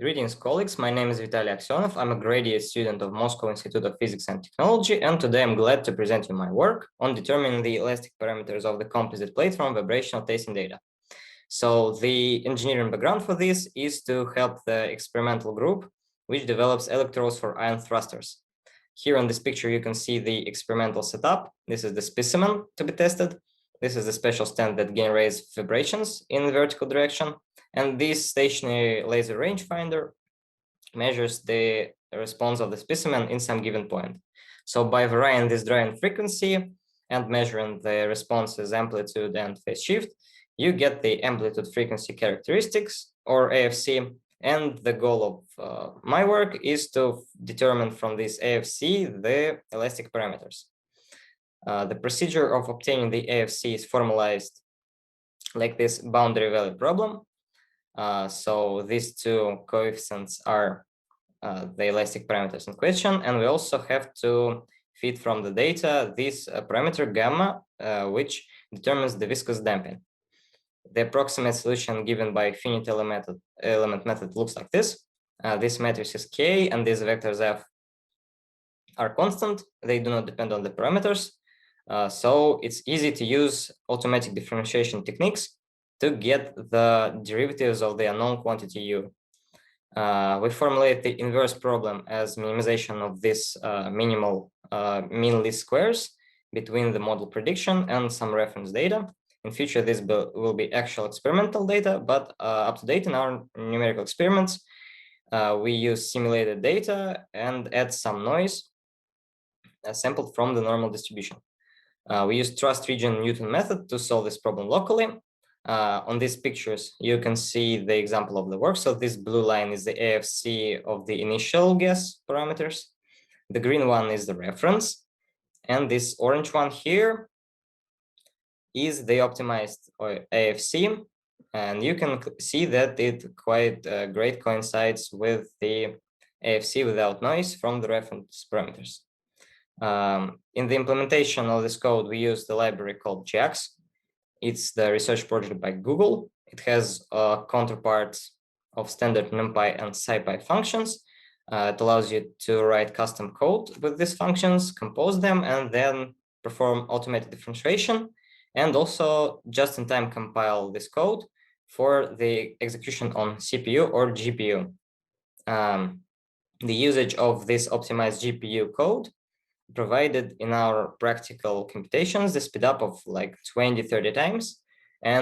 Greetings, colleagues. My name is Vitaly Aksionov. I'm a graduate student of Moscow Institute of Physics and Technology, and today I'm glad to present you my work on determining the elastic parameters of the composite plate from vibrational testing data. So the engineering background for this is to help the experimental group, which develops electrodes for ion thrusters. Here on this picture, you can see the experimental setup. This is the specimen to be tested. This is the special stand that generates vibrations in the vertical direction. And this stationary laser rangefinder measures the response of the specimen in some given point. So by varying this drying frequency and measuring the response's amplitude and phase shift, you get the amplitude frequency characteristics, or AFC. And the goal of my work is to determine from this AFC the elastic parameters. The procedure of obtaining the AFC is formalized like this boundary value problem. So these two coefficients are the elastic parameters in question, and we also have to feed from the data this parameter gamma, which determines the viscous damping. The approximate solution given by finite element method looks like this. This matrix is K, and these vectors F are constant. They do not depend on the parameters. So it's easy to use automatic differentiation techniques to get the derivatives of the unknown quantity U. We formulate the inverse problem as minimization of this minimal mean least squares between the model prediction and some reference data. In future, this will be actual experimental data, but up to date in our numerical experiments, we use simulated data and add some noise sampled from the normal distribution. We use trust region Newton method to solve this problem locally. On these pictures, you can see the example of the work. So this blue line is the AFC of the initial guess parameters. The green one is the reference. And this orange one here is the optimized AFC. And you can see that it quite great coincides with the AFC without noise from the reference parameters. In the implementation of this code, we use the library called JAX. It's the research project by Google. It has counterparts of standard NumPy and SciPy functions. It allows you to write custom code with these functions, compose them, and then perform automated differentiation, and also just-in-time compile this code for the execution on CPU or GPU. The usage of this optimized GPU code provided in our practical computations the speed up of like 20-30 times, and